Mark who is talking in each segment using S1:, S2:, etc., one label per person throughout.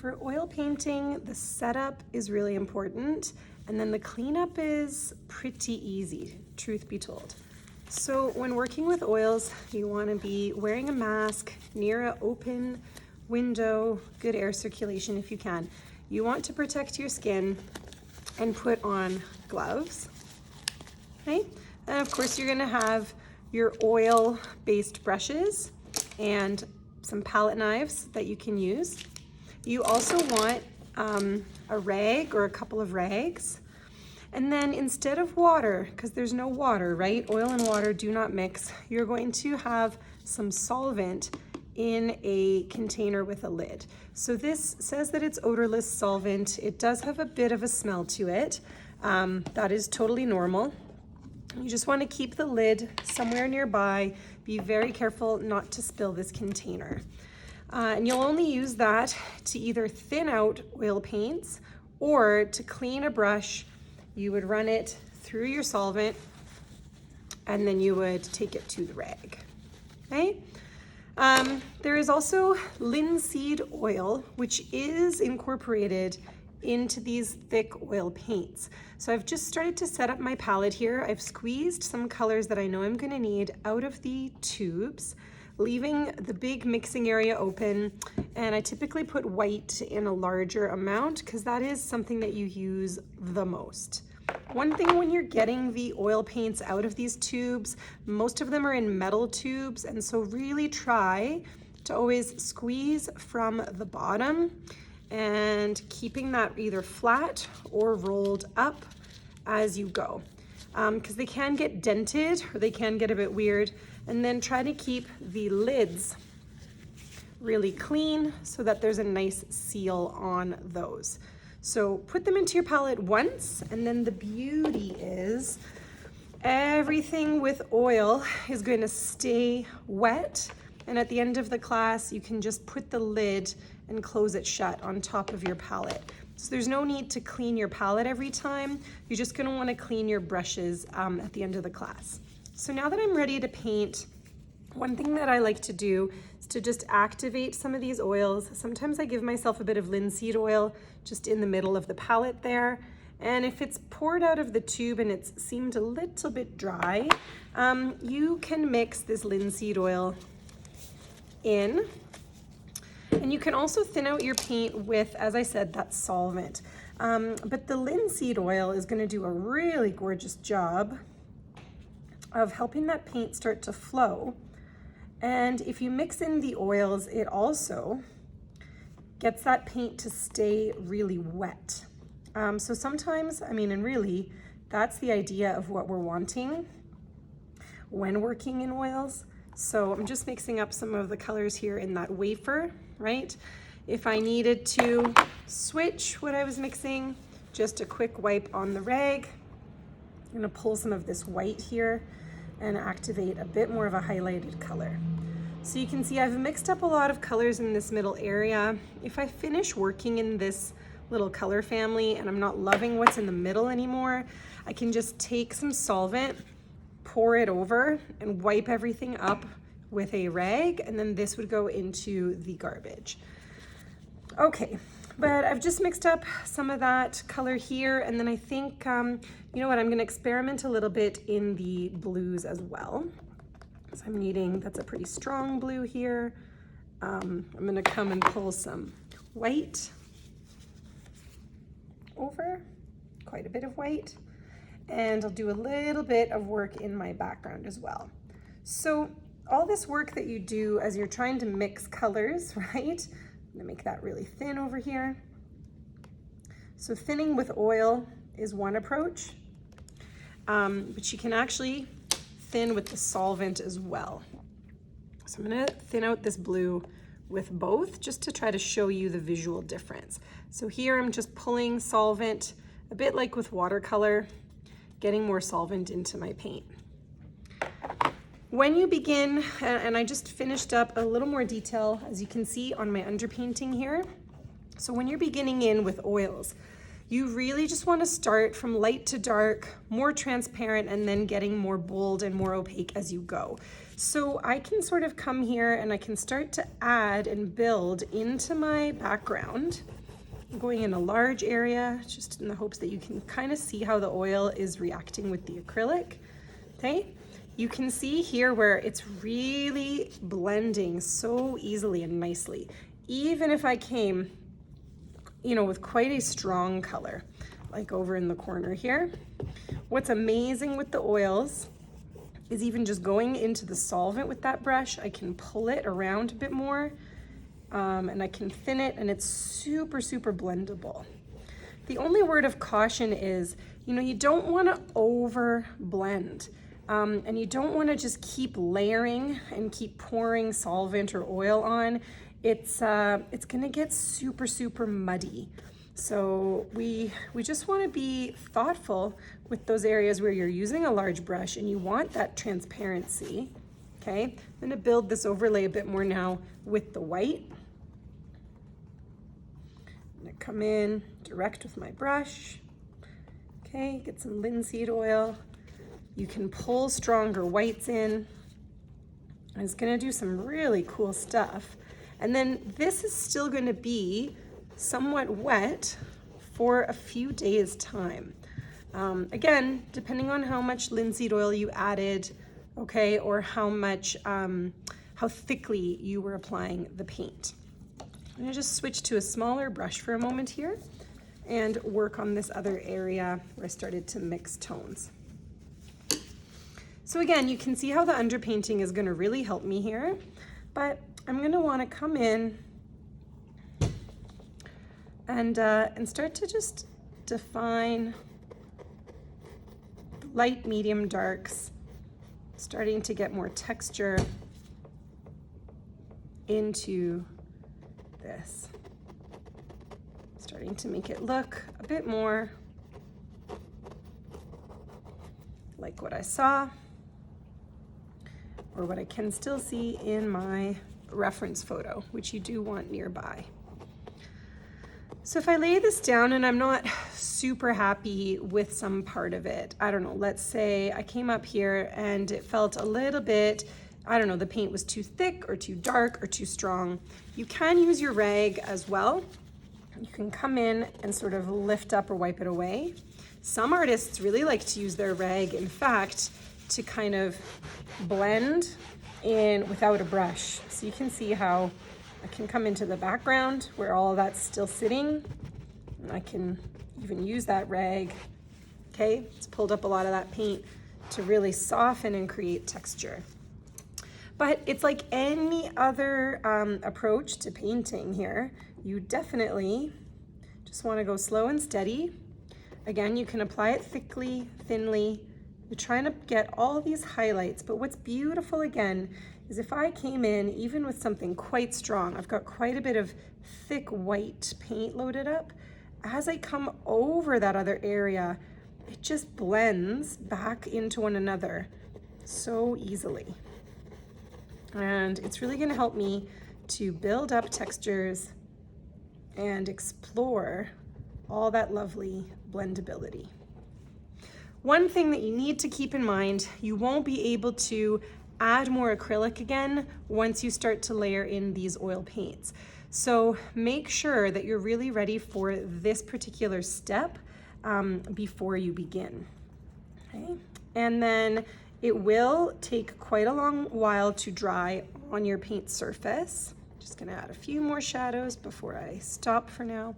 S1: For oil painting, the setup is really important, and then the cleanup is pretty easy, truth be told. So when working with oils, you want to be wearing a mask near an open window, good air circulation if you can. You want to protect your skin and put on gloves, okay? And of course you're gonna have your oil-based brushes and some palette knives that you can use. You also want a rag or a couple of rags. And then instead of water, because there's no water, right? Oil and water do not mix. You're going to have some solvent in a container with a lid. So this says that it's odorless solvent. It does have a bit of a smell to it. That is totally normal. You just want to keep the lid somewhere nearby. Be very careful not to spill this container. And you'll only use that to either thin out oil paints or to clean a brush. You would run it through your solvent and then you would take it to the rag, okay? There is also linseed oil, which is incorporated into these thick oil paints. So I've just started to set up my palette here. I've squeezed some colors that I know I'm gonna need out of the tubes, leaving the big mixing area open. And I typically put white in a larger amount because that is something that you use the most. One thing when you're getting the oil paints out of these tubes, most of them are in metal tubes, and so really try to always squeeze from the bottom and keeping that either flat or rolled up as you go, because they can get dented or they can get a bit weird. And then try to keep the lids really clean so that there's a nice seal on those. So put them into your palette once, and then the beauty is everything with oil is going to stay wet, and at the end of the class you can just put the lid and close it shut on top of your palette. So there's no need to clean your palette every time. You're just going to want to clean your brushes at the end of the class. So now that I'm ready to paint, one thing that I like to do is to just activate some of these oils. Sometimes I give myself a bit of linseed oil just in the middle of the palette there. And if it's poured out of the tube and it's seemed a little bit dry, you can mix this linseed oil in. And you can also thin out your paint with, as I said, that solvent. But the linseed oil is going to do a really gorgeous job of helping that paint start to flow. And if you mix in the oils, it also gets that paint to stay really wet. So sometimes, and really, that's the idea of what we're wanting when working in oils. So I'm just mixing up some of the colors here in that wafer, right? If I needed to switch what I was mixing, just a quick wipe on the rag. I'm gonna pull some of this white here and activate a bit more of a highlighted color. So you can see I've mixed up a lot of colors in this middle area. If I finish working in this little color family and I'm not loving what's in the middle anymore, I can just take some solvent, pour it over, and wipe everything up with a rag, and then this would go into the garbage. Okay, but I've just mixed up some of that color here, and then I think, you know what, I'm gonna experiment a little bit in the blues as well. So I'm needing, that's a pretty strong blue here. I'm gonna come and pull some white over, quite a bit of white, and I'll do a little bit of work in my background as well. So all this work that you do as you're trying to mix colors, right? I'm gonna make that really thin over here. So thinning with oil is one approach, but you can actually thin with the solvent as well. So I'm gonna thin out this blue with both just to try to show you the visual difference. So here I'm just pulling solvent, a bit like with watercolor, getting more solvent into my paint. When you begin, and I just finished up a little more detail, as you can see on my underpainting here. So when you're beginning in with oils, You really just want to start from light to dark, more transparent, and then getting more bold and more opaque as you go. So I can sort of come here and I can start to add and build into my background. I'm going in a large area, just in the hopes that you can kind of see how the oil is reacting with the acrylic, okay? You can see here where it's really blending so easily and nicely. Even if I came, you know, with quite a strong color, like over in the corner here. What's amazing with the oils is even just going into the solvent with that brush, I can pull it around a bit more and I can thin it, and it's super, super blendable. The only word of caution is, you know, you don't want to over blend. And you don't want to just keep layering and keep pouring solvent or oil on. It's going to get super, super muddy. So we just want to be thoughtful with those areas where you're using a large brush and you want that transparency. Okay, I'm going to build this overlay a bit more now with the white. I'm going to come in direct with my brush. Okay, get some linseed oil. You can pull stronger whites in. And it's gonna do some really cool stuff. And then this is still gonna be somewhat wet for a few days' time. Again, depending on how much linseed oil you added, okay, or how thickly you were applying the paint. I'm gonna just switch to a smaller brush for a moment here and work on this other area where I started to mix tones. So again, you can see how the underpainting is going to really help me here, but I'm going to want to come in and start to just define light, medium, darks, starting to get more texture into this, starting to make it look a bit more like what I saw, or what I can still see in my reference photo, which you do want nearby. So if I lay this down and I'm not super happy with some part of it, I don't know, let's say I came up here and it felt a little bit, I don't know, the paint was too thick or too dark or too strong. You can use your rag as well. You can come in and sort of lift up or wipe it away. Some artists really like to use their rag, in fact, to kind of blend in without a brush. So you can see how I can come into the background where all of that's still sitting, and I can even use that rag. Okay, it's pulled up a lot of that paint to really soften and create texture. But it's like any other approach to painting here. You definitely just want to go slow and steady. Again, you can apply it thickly, thinly. You're trying to get all these highlights, but what's beautiful again is if I came in even with something quite strong, I've got quite a bit of thick white paint loaded up. As I come over that other area, it just blends back into one another so easily. And it's really going to help me to build up textures and explore all that lovely blendability. One thing that you need to keep in mind, you won't be able to add more acrylic again once you start to layer in these oil paints. So make sure that you're really ready for this particular step before you begin. Okay? And then it will take quite a long while to dry on your paint surface. Just gonna add a few more shadows before I stop for now.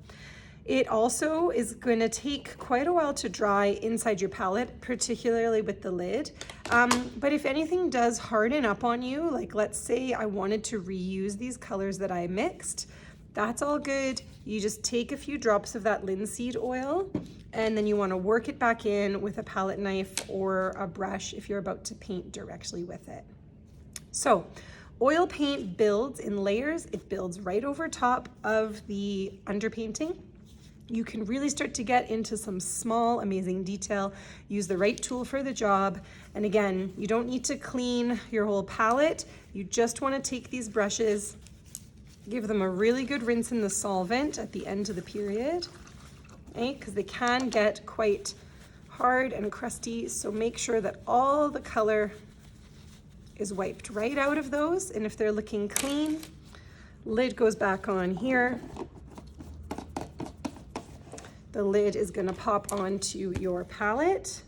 S1: It also is going to take quite a while to dry inside your palette, particularly with the lid. But if anything does harden up on you, like let's say I wanted to reuse these colors that I mixed, that's all good. You just take a few drops of that linseed oil and then you want to work it back in with a palette knife or a brush if you're about to paint directly with it. So oil paint builds in layers. It builds right over top of the underpainting. You can really start to get into some small, amazing detail. Use the right tool for the job. And again, you don't need to clean your whole palette. You just want to take these brushes, give them a really good rinse in the solvent at the end of the period. because they can get quite hard and crusty. So make sure that all the color is wiped right out of those. And if they're looking clean, lid goes back on here. The lid is going to pop onto your palette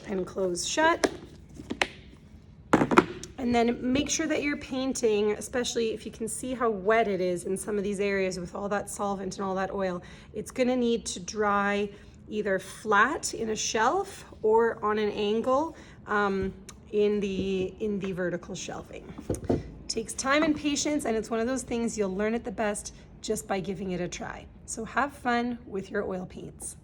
S1: and close shut. And then make sure that you're painting, especially if you can see how wet it is in some of these areas with all that solvent and all that oil, it's going to need to dry either flat in a shelf or on an angle in the vertical shelving. It takes time and patience, and it's one of those things you'll learn it the best just by giving it a try. So have fun with your oil paints.